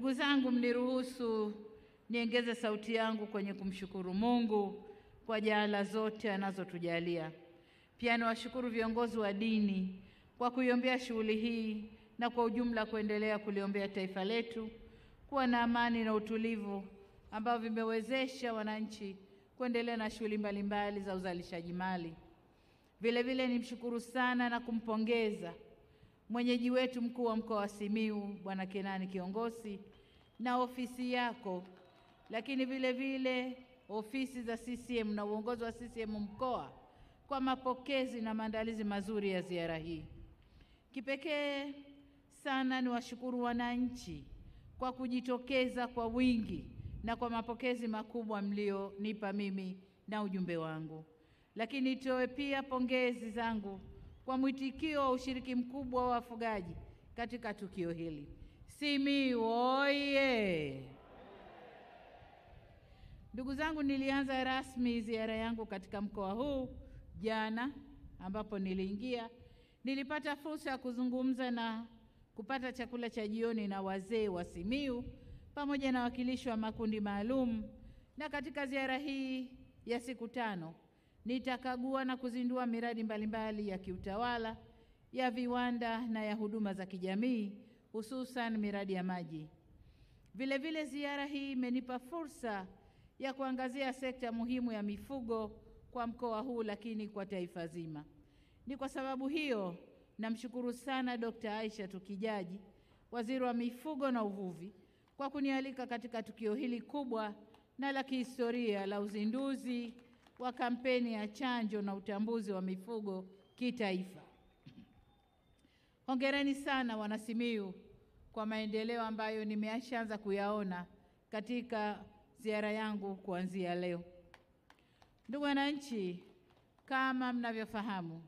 Ndugu zangu, mniruhusu niongeze sauti yangu kwenye kumshukuru Mungu kwa jaala zote anazotujalia. Pia niwashukuru viongozi wa dini kwa kuiombea shughuli hii na kwa ujumla kuendelea kuliombea taifa letu kuwa na amani na utulivu ambao vimewezesha wananchi kuendelea na shughuli mbalimbali za uzalishaji mali. Vile vile nimshukuru sana na kumpongeza mwenyeji wetu mkuu wa mkoa wa Simiyu Bwana Kenani Kiongosi na ofisi yako, lakini vile vile ofisi za CCM na uongozi wa CCM mkoa kwa mapokezi na maandalizi mazuri ya ziara hii. Kipekee sana ni washukuru wananchi kwa kujitokeza kwa wingi na kwa mapokezi makubwa mlionipa mimi na ujumbe wangu. Lakini nitoe pia pongezi zangu kwa mwitikio wa ushiriki mkubwa wa wafugaji katika tukio hili. Simiyu oye! Ndugu zangu, nilianza rasmi ziara yangu katika mkoa huu jana, ambapo nilipata fursa ya kuzungumza na kupata chakula cha jioni na wazee wa Simiyu pamoja na wakilishi wa makundi maalum. Na katika ziara hii ya siku 5 nitakagua na kuzindua miradi mbalimbali ya kiutawala, ya viwanda na ya huduma za kijamii, hususan miradi ya maji. Vile vile ziara hii imenipa fursa ya kuangazia sekta muhimu ya mifugo kwa mkoa huu, lakini kwa taifa zima. Ni kwa sababu hiyo namshukuru sana Dr. Aisha Tukijaji, Waziri wa Mifugo na Uvuvi, kwa kunialika katika tukio hili kubwa na la kihistoria la uzinduzi wa kampeni ya chanjo na utambuzi wa mifugo kitaifa. Hongereni sana wana Simiyu kwa maendeleo ambayo nimeanza kuyaona katika ziara yangu kuanzia leo. Ndugu wananchi, kama mnavyofahamu,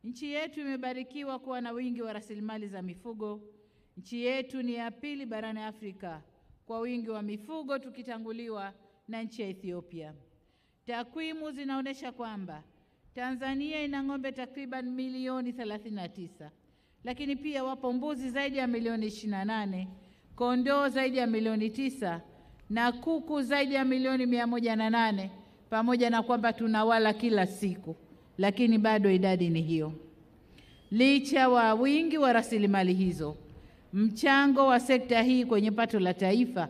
nchi yetu imebarikiwa kuwa na wingi wa rasilimali za mifugo. Nchi yetu ni ya pili barani Afrika kwa wingi wa mifugo, tukitanguliwa na nchi ya Ethiopia. Takwimu zinaonyesha kwamba Tanzania ina ng'ombe takriban milioni 39, lakini pia wapo mbuzi zaidi ya milioni 28, kondoo zaidi ya milioni 9 na kuku zaidi ya milioni 108, pamoja na kwamba tunawala kila siku, lakini bado idadi ni hiyo. Licha wa wingi wa rasilimali hizo, mchango wa sekta hii kwenye pato la taifa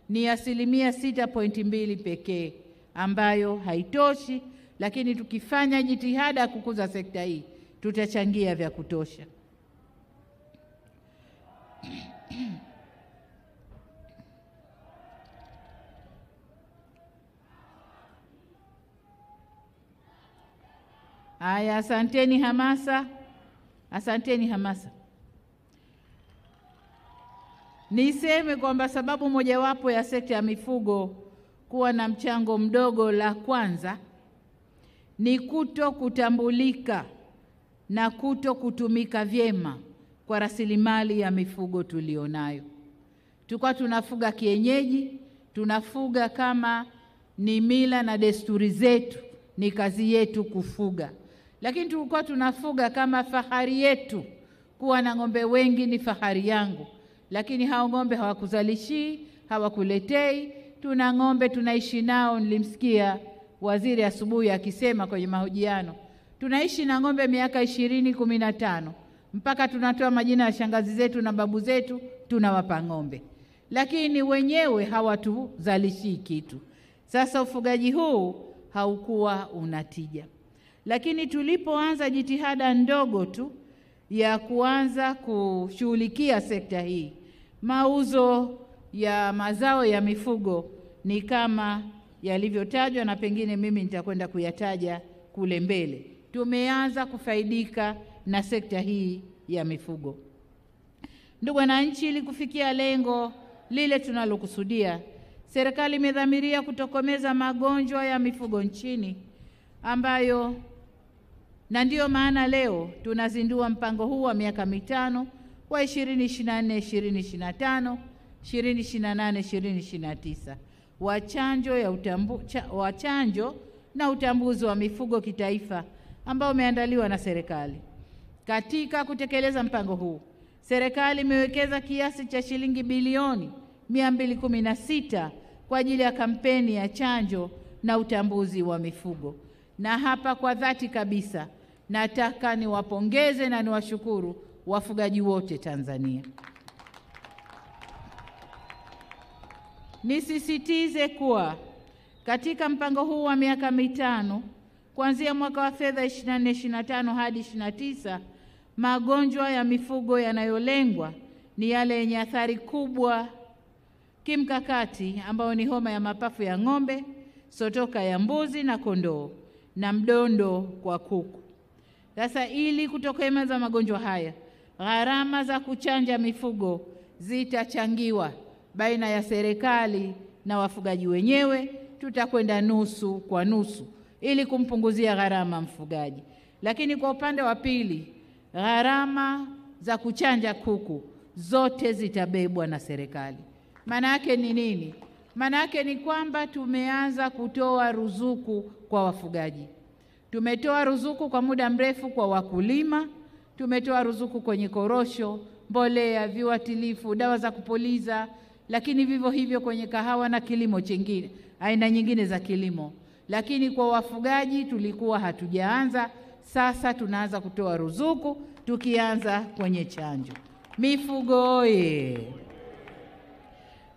ni 6.2% pekee, ambayo haitoshi, lakini tukifanya jitihada kukuza sekta hii tutachangia vya kutosha. Haya, asanteni hamasa. Asanteni hamasa. Niseme kwamba sababu mojawapo ya sekta ya mifugo kuwa na mchango mdogo, la kwanza ni kutokutambulika na kutokutumika vyema kwa rasilimali ya mifugo tulionayo. Tulikuwa tunafuga kienyeji, tunafuga kama ni mila na desturi zetu, ni kazi yetu kufuga. Lakini tulikuwa tunafuga kama fahari yetu, kuwa na ng'ombe wengi ni fahari yangu. Lakini hao ng'ombe hawakuzalishi, hawakuletei. Tuna ng'ombe tunaishi nao, nilimsikia waziri asubuhi akisema kwenye mahojiano, tunaishi na ng'ombe miaka 20-15 mpaka tunatoa majina ya shangazi zetu na babu zetu tunawapa ng'ombe, lakini wenyewe hawatuzalishi kitu. Sasa ufugaji huu haukuwa unatija. Lakini tulipoanza jitihada ndogo tu ya kuanza kushughulikia sekta hii, mauzo ya mazao ya mifugo ni kama yalivyotajwa, na pengine mimi nitakwenda kuyataja kule mbele. Tumeanza kufaidika na sekta hii ya mifugo. Ndugu wananchi, ili kufikia lengo lile tunalokusudia, serikali imedhamiria kutokomeza magonjwa ya mifugo nchini, ambayo na ndiyo maana leo tunazindua mpango huu wa miaka 5 wa 2024-2025, 2028-2029 wa chanjo na utambuzi wa mifugo kitaifa ambao umeandaliwa na serikali. Katika kutekeleza mpango huu, serikali imewekeza kiasi cha shilingi bilioni 216 kwa ajili ya kampeni ya chanjo na utambuzi wa mifugo. Na hapa kwa dhati kabisa nataka niwapongeze na niwashukuru wafugaji wote Tanzania. Nisisitize kuwa katika mpango huu wa miaka mitano kuanzia mwaka wa fedha 24-25 hadi 29, magonjwa ya mifugo yanayolengwa ni yale yenye athari kubwa kimkakati ambayo ni homa ya mapafu ya ng'ombe, sotoka ya mbuzi na kondoo na mdondo kwa kuku. Sasa ili kutokomeza magonjwa haya, gharama za kuchanja mifugo zitachangiwa baina ya serikali na wafugaji wenyewe. Tutakwenda nusu kwa nusu ili kumpunguzia gharama mfugaji. Lakini kwa upande wa pili, gharama za kuchanja kuku zote zitabebwa na serikali. Maana yake ni nini? Maana yake ni kwamba tumeanza kutoa ruzuku kwa wafugaji. Tumetoa ruzuku kwa muda mrefu kwa wakulima, tumetoa ruzuku kwenye korosho, mbolea, viuatilifu, dawa za kupuliza, lakini vivyo hivyo kwenye kahawa na kilimo chingine, aina nyingine za kilimo. Lakini kwa wafugaji tulikuwa hatujaanza, sasa tunaanza kutoa ruzuku tukianza kwenye chanjo. Mifugo oye!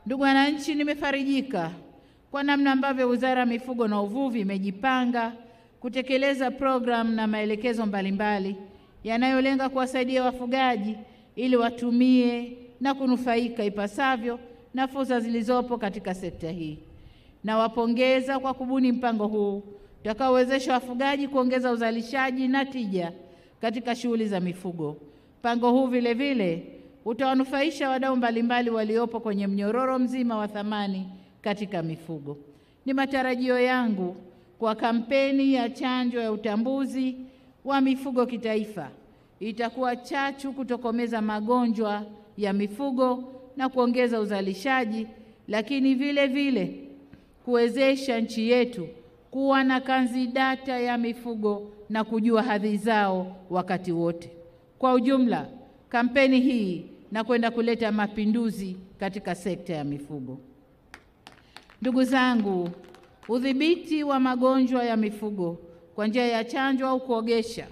Ndugu wananchi, nimefarijika kwa namna ambavyo Wizara ya Mifugo na Uvuvi imejipanga kutekeleza programu na maelekezo mbalimbali yanayolenga kuwasaidia wafugaji ili watumie na kunufaika ipasavyo na fursa zilizopo katika sekta hii. Nawapongeza kwa kubuni mpango huu utakaowezesha wafugaji kuongeza uzalishaji na tija katika shughuli za mifugo. Mpango huu vile vile utawanufaisha wadau mbalimbali waliopo kwenye mnyororo mzima wa thamani katika mifugo. Ni matarajio yangu kwa kampeni ya chanjo ya utambuzi wa mifugo kitaifa itakuwa chachu kutokomeza magonjwa ya mifugo na kuongeza uzalishaji, lakini vile vile kuwezesha nchi yetu kuwa na kanzidata ya mifugo na kujua hadhi zao wakati wote. Kwa ujumla, kampeni hii na kwenda kuleta mapinduzi katika sekta ya mifugo. Ndugu zangu, udhibiti wa magonjwa ya mifugo kwa njia ya chanjo au kuogesha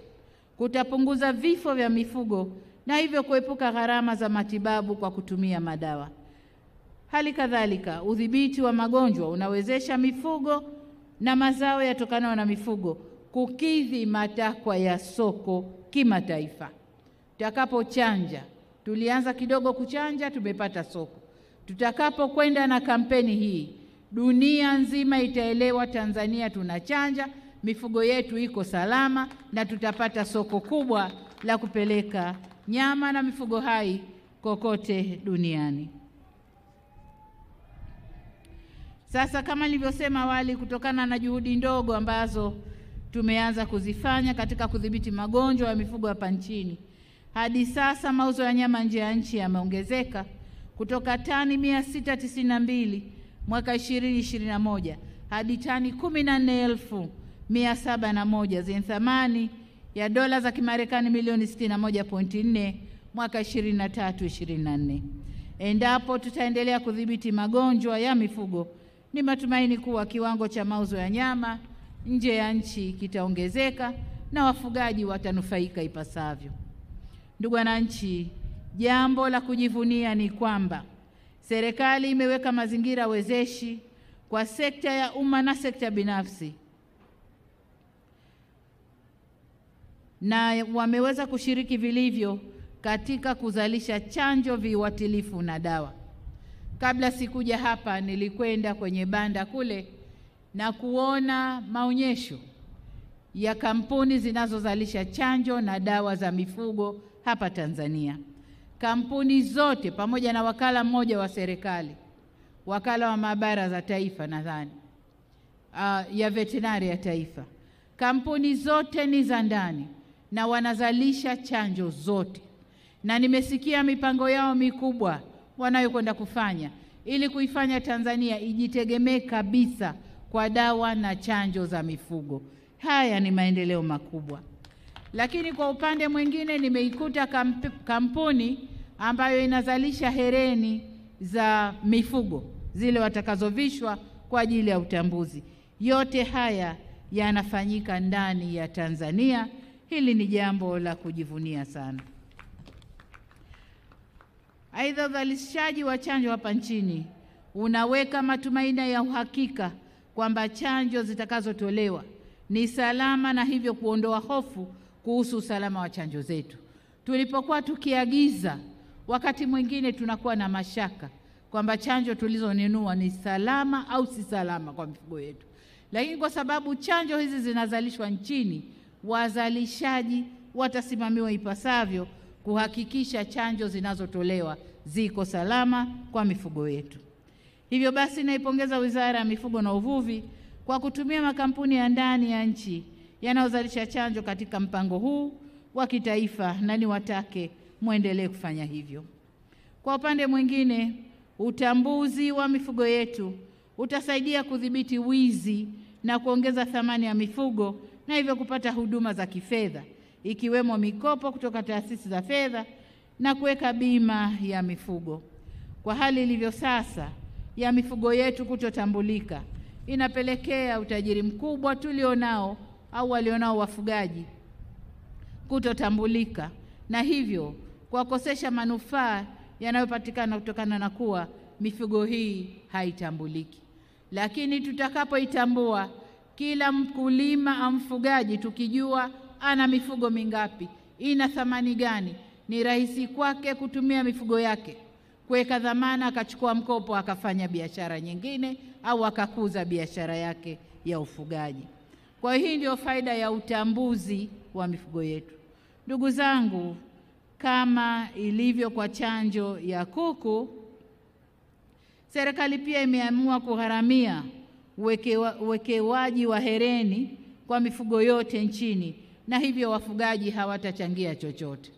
kutapunguza vifo vya mifugo na hivyo kuepuka gharama za matibabu kwa kutumia madawa. Hali kadhalika, udhibiti wa magonjwa unawezesha mifugo na mazao yatokanayo na mifugo kukidhi matakwa ya soko kimataifa. Tutakapochanja, tulianza kidogo kuchanja, tumepata soko. Tutakapokwenda na kampeni hii, dunia nzima itaelewa Tanzania tunachanja, mifugo yetu iko salama na tutapata soko kubwa la kupeleka nyama na mifugo hai kokote duniani. Sasa kama nilivyosema awali, kutokana na juhudi ndogo ambazo tumeanza kuzifanya katika kudhibiti magonjwa ya mifugo hapa nchini, hadi sasa mauzo ya nyama nje ya nchi yameongezeka kutoka tani 692 mwaka 2021 hadi tani 14,701 zenye thamani ya dola za Kimarekani milioni 61.4 mwaka 23-24. Endapo tutaendelea kudhibiti magonjwa ya mifugo, ni matumaini kuwa kiwango cha mauzo ya nyama nje ya nchi kitaongezeka na wafugaji watanufaika ipasavyo. Ndugu wananchi, jambo la kujivunia ni kwamba serikali imeweka mazingira wezeshi kwa sekta ya umma na sekta binafsi, na wameweza kushiriki vilivyo katika kuzalisha chanjo, viuatilifu na dawa. Kabla sikuja hapa, nilikwenda kwenye banda kule na kuona maonyesho ya kampuni zinazozalisha chanjo na dawa za mifugo hapa Tanzania. Kampuni zote pamoja na wakala mmoja wa serikali, wakala wa maabara za taifa nadhani, ya veterinari ya taifa. Kampuni zote ni za ndani na wanazalisha chanjo zote. Na nimesikia mipango yao mikubwa wanayokwenda kufanya ili kuifanya Tanzania ijitegemee kabisa kwa dawa na chanjo za mifugo. Haya ni maendeleo makubwa. Lakini kwa upande mwingine nimeikuta kampuni ambayo inazalisha hereni za mifugo zile watakazovishwa kwa ajili ya utambuzi. Yote haya yanafanyika ndani ya Tanzania. Hili ni jambo la kujivunia sana. Aidha, uzalishaji wa chanjo hapa nchini unaweka matumaini ya uhakika kwamba chanjo zitakazotolewa ni salama na hivyo kuondoa hofu kuhusu usalama wa chanjo zetu. Tulipokuwa tukiagiza, wakati mwingine tunakuwa na mashaka kwamba chanjo tulizonunua ni salama au si salama kwa mifugo yetu. Lakini kwa sababu chanjo hizi zinazalishwa nchini, wazalishaji watasimamiwa ipasavyo kuhakikisha chanjo zinazotolewa ziko salama kwa mifugo yetu. Hivyo basi, naipongeza Wizara ya Mifugo na Uvuvi kwa kutumia makampuni ya ndani ya nchi yanayozalisha chanjo katika mpango huu wa kitaifa, na niwatake muendelee kufanya hivyo. Kwa upande mwingine, utambuzi wa mifugo yetu utasaidia kudhibiti wizi na kuongeza thamani ya mifugo na hivyo kupata huduma za kifedha ikiwemo mikopo kutoka taasisi za fedha na kuweka bima ya mifugo. Kwa hali ilivyo sasa ya mifugo yetu kutotambulika, inapelekea utajiri mkubwa tulionao au walionao wafugaji kutotambulika, na hivyo kuwakosesha manufaa yanayopatikana kutokana na kuwa mifugo hii haitambuliki. Lakini tutakapoitambua, kila mkulima au mfugaji tukijua ana mifugo mingapi, ina thamani gani, ni rahisi kwake kutumia mifugo yake kuweka dhamana, akachukua mkopo, akafanya biashara nyingine au akakuza biashara yake ya ufugaji. Kwa hiyo hii ndio faida ya utambuzi wa mifugo yetu. Ndugu zangu, kama ilivyo kwa chanjo ya kuku, serikali pia imeamua kugharamia uwekewaji wa hereni kwa mifugo yote nchini, na hivyo wafugaji hawatachangia chochote.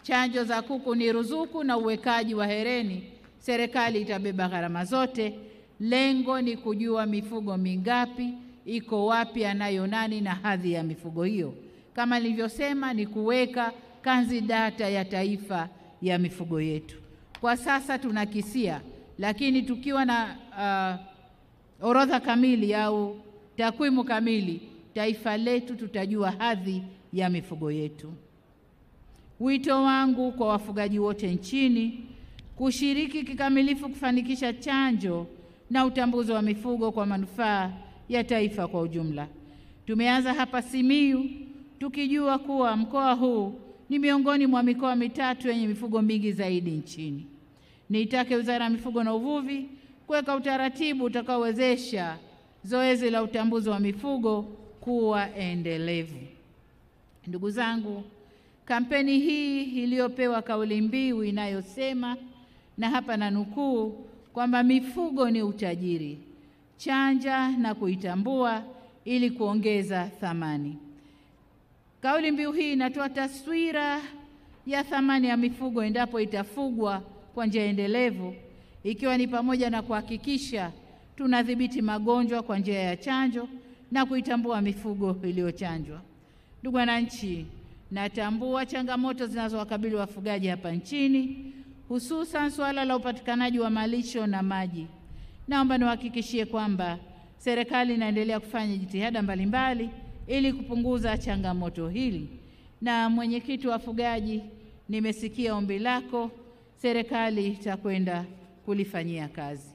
Chanjo za kuku ni ruzuku na uwekaji wa hereni serikali itabeba gharama zote. Lengo ni kujua mifugo mingapi, iko wapi, anayo nani na hadhi ya mifugo hiyo. Kama nilivyosema, ni kuweka kanzi data ya taifa ya mifugo yetu. Kwa sasa tunakisia, lakini tukiwa na orodha kamili au takwimu kamili, taifa letu tutajua hadhi ya mifugo yetu. Wito wangu kwa wafugaji wote nchini kushiriki kikamilifu kufanikisha chanjo na utambuzi wa mifugo kwa manufaa ya taifa kwa ujumla. Tumeanza hapa Simiyu tukijua kuwa mkoa huu ni miongoni mwa mikoa mitatu yenye mifugo mingi zaidi nchini. Niitake Wizara ya Mifugo na Uvuvi kuweka utaratibu utakaowezesha zoezi la utambuzi wa mifugo kuwa endelevu. Ndugu zangu, kampeni hii iliyopewa kauli mbiu inayosema, na hapa na nukuu, kwamba mifugo ni utajiri, chanja na kuitambua ili kuongeza thamani. Kauli mbiu hii inatoa taswira ya thamani ya mifugo endapo itafugwa kwa njia endelevu, ikiwa ni pamoja na kuhakikisha tunadhibiti magonjwa kwa njia ya chanjo na kuitambua mifugo iliyochanjwa. Ndugu wananchi, natambua changamoto zinazowakabili wafugaji hapa nchini, hususan suala la upatikanaji wa malisho na maji. Naomba niwahakikishie kwamba serikali inaendelea kufanya jitihada mbalimbali ili kupunguza changamoto hili. Na mwenyekiti wa wafugaji, nimesikia ombi lako, serikali itakwenda kulifanyia kazi.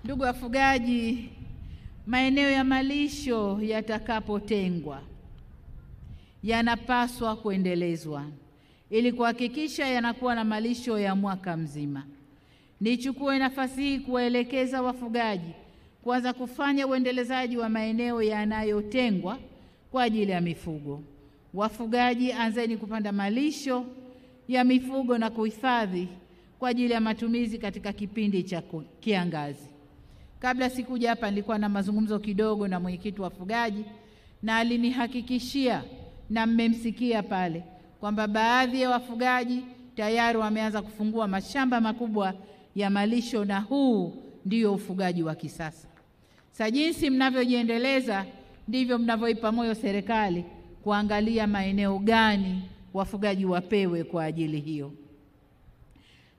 Ndugu wafugaji, maeneo ya malisho yatakapotengwa yanapaswa kuendelezwa ili kuhakikisha yanakuwa na malisho ya mwaka mzima. Nichukue nafasi hii kuwaelekeza wafugaji kuanza kufanya uendelezaji wa maeneo yanayotengwa kwa ajili ya mifugo. Wafugaji, anzeni kupanda malisho ya mifugo na kuhifadhi kwa ajili ya matumizi katika kipindi cha kiangazi. Kabla sikuja hapa nilikuwa na mazungumzo kidogo na mwenyekiti wa wafugaji, na alinihakikishia, na mmemsikia pale, kwamba baadhi ya wafugaji tayari wameanza kufungua mashamba makubwa ya malisho, na huu ndio ufugaji wa kisasa. Sasa jinsi mnavyojiendeleza ndivyo mnavyoipa moyo serikali kuangalia maeneo gani wafugaji wapewe kwa ajili hiyo.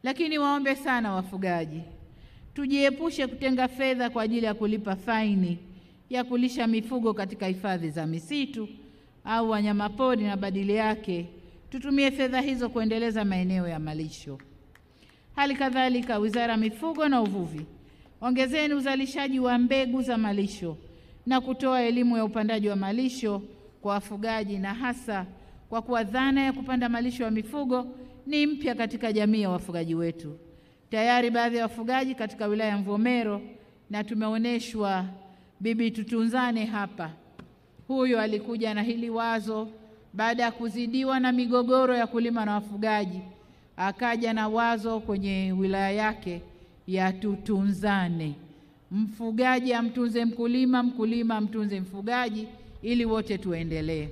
Lakini waombe sana wafugaji, tujiepushe kutenga fedha kwa ajili ya kulipa faini ya kulisha mifugo katika hifadhi za misitu au wanyamapori, na badili yake tutumie fedha hizo kuendeleza maeneo ya malisho. Hali kadhalika, Wizara ya Mifugo na Uvuvi, ongezeni uzalishaji wa mbegu za malisho na kutoa elimu ya upandaji wa malisho kwa wafugaji, na hasa kwa kuwa dhana ya kupanda malisho ya mifugo ni mpya katika jamii ya wafugaji wetu. Tayari baadhi ya wafugaji katika wilaya ya Mvomero, na tumeoneshwa Bibi Tutunzane hapa, huyo alikuja na hili wazo baada ya kuzidiwa na migogoro ya kulima na wafugaji, akaja na wazo kwenye wilaya yake ya Tutunzane, mfugaji amtunze mkulima, mkulima amtunze mfugaji, ili wote tuendelee.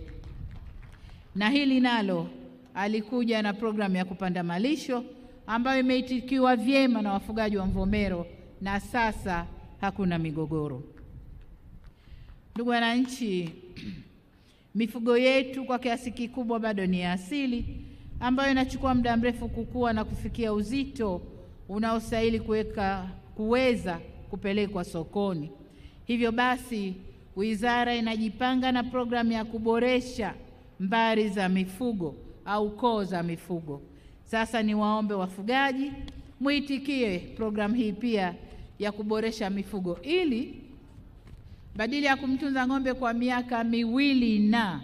Na hili nalo alikuja na programu ya kupanda malisho ambayo imeitikiwa vyema na wafugaji wa Mvomero, na sasa hakuna migogoro. Ndugu wananchi, mifugo yetu kwa kiasi kikubwa bado ni asili, ambayo inachukua muda mrefu kukua na kufikia uzito unaostahili kuweza kupelekwa sokoni. Hivyo basi, wizara inajipanga na programu ya kuboresha mbari za mifugo au koo za mifugo. Sasa ni waombe wafugaji muitikie programu hii pia ya kuboresha mifugo, ili badili ya kumtunza ng'ombe kwa miaka 2 na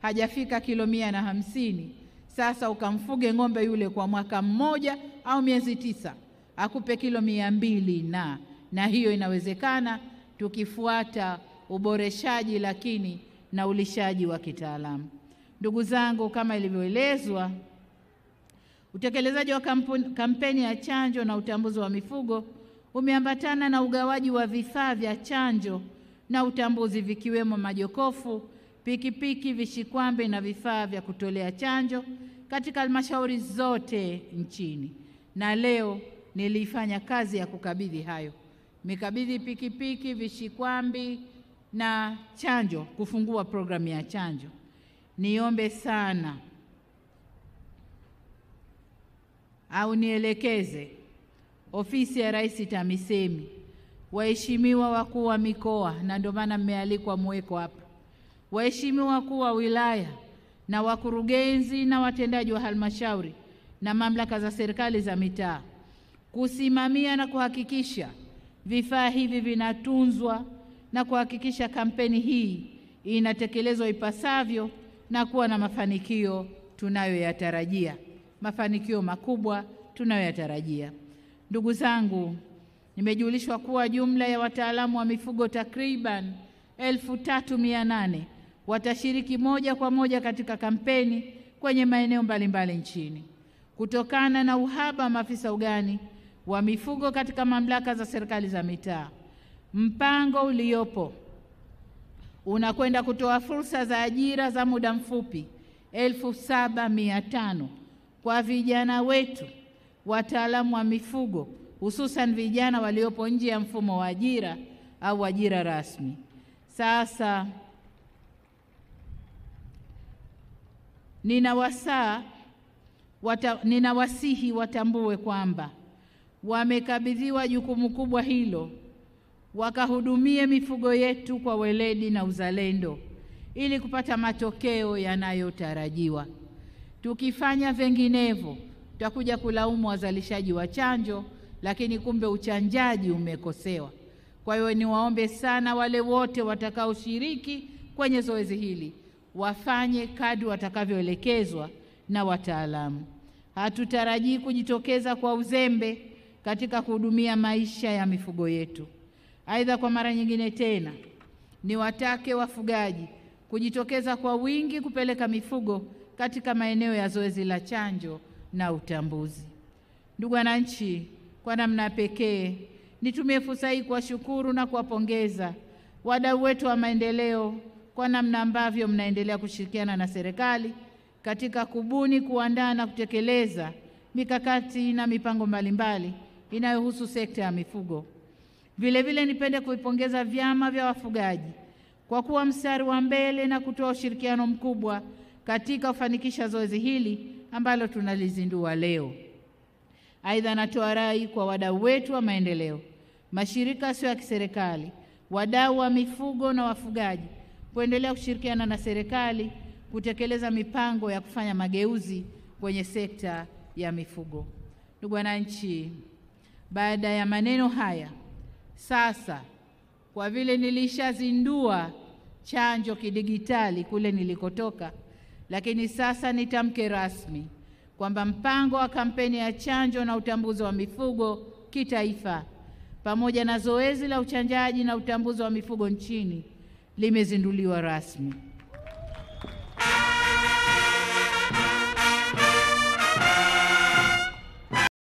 hajafika kilo 150, sasa ukamfuge ng'ombe yule kwa mwaka 1 au miezi 9 akupe kilo 200, na hiyo inawezekana tukifuata uboreshaji lakini na ulishaji wa kitaalamu. Ndugu zangu, kama ilivyoelezwa, utekelezaji wa kampeni ya chanjo na utambuzi wa mifugo umeambatana na ugawaji wa vifaa vya chanjo na utambuzi, vikiwemo majokofu, pikipiki, vishikwambi na vifaa vya kutolea chanjo katika halmashauri zote nchini. Na leo nilifanya kazi ya kukabidhi hayo, mikabidhi pikipiki, vishikwambi na chanjo, kufungua programu ya chanjo. Niombe sana au nielekeze ofisi ya Rais TAMISEMI, waheshimiwa wakuu wa mikoa, na ndio maana mmealikwa muweko hapa, waheshimiwa wakuu wa wilaya na wakurugenzi na watendaji wa halmashauri na mamlaka za serikali za mitaa, kusimamia na kuhakikisha vifaa hivi vinatunzwa na kuhakikisha kampeni hii inatekelezwa ipasavyo na kuwa na mafanikio tunayoyatarajia, mafanikio makubwa tunayoyatarajia. Ndugu zangu, nimejulishwa kuwa jumla ya wataalamu wa mifugo takriban 3800 watashiriki moja kwa moja katika kampeni kwenye maeneo mbalimbali nchini. Kutokana na uhaba wa maafisa ugani wa mifugo katika mamlaka za serikali za mitaa, mpango uliopo unakwenda kutoa fursa za ajira za muda mfupi 7500 kwa vijana wetu wataalamu wa mifugo, hususan vijana waliopo nje ya mfumo wa ajira au ajira rasmi. Sasa ninawasihi watambue kwamba wamekabidhiwa jukumu kubwa hilo, wakahudumie mifugo yetu kwa weledi na uzalendo ili kupata matokeo yanayotarajiwa. Tukifanya vinginevyo, tutakuja kulaumu wazalishaji wa chanjo, lakini kumbe uchanjaji umekosewa. Kwa hiyo niwaombe sana wale wote watakaoshiriki kwenye zoezi hili wafanye kadri watakavyoelekezwa na wataalamu. Hatutarajii kujitokeza kwa uzembe katika kuhudumia maisha ya mifugo yetu. Aidha, kwa mara nyingine tena niwatake wafugaji kujitokeza kwa wingi kupeleka mifugo katika maeneo ya zoezi la chanjo na utambuzi. Ndugu wananchi, kwa namna pekee nitumie fursa hii kuwashukuru na kuwapongeza wadau wetu wa maendeleo kwa namna ambavyo mnaendelea kushirikiana na serikali katika kubuni, kuandaa na kutekeleza mikakati na mipango mbalimbali inayohusu sekta ya mifugo. Vile vile nipende kuipongeza vyama vya wafugaji kwa kuwa mstari wa mbele na kutoa ushirikiano mkubwa katika kufanikisha zoezi hili ambalo tunalizindua leo. Aidha, natoa rai kwa wadau wetu wa maendeleo, mashirika yasiyo ya kiserikali, wadau wa mifugo na wafugaji kuendelea kushirikiana na serikali kutekeleza mipango ya kufanya mageuzi kwenye sekta ya mifugo. Ndugu wananchi, baada ya maneno haya, sasa kwa vile nilishazindua chanjo kidigitali kule nilikotoka, lakini sasa nitamke rasmi kwamba mpango wa kampeni ya chanjo na utambuzi wa mifugo kitaifa pamoja na zoezi la uchanjaji na utambuzi wa mifugo nchini limezinduliwa rasmi.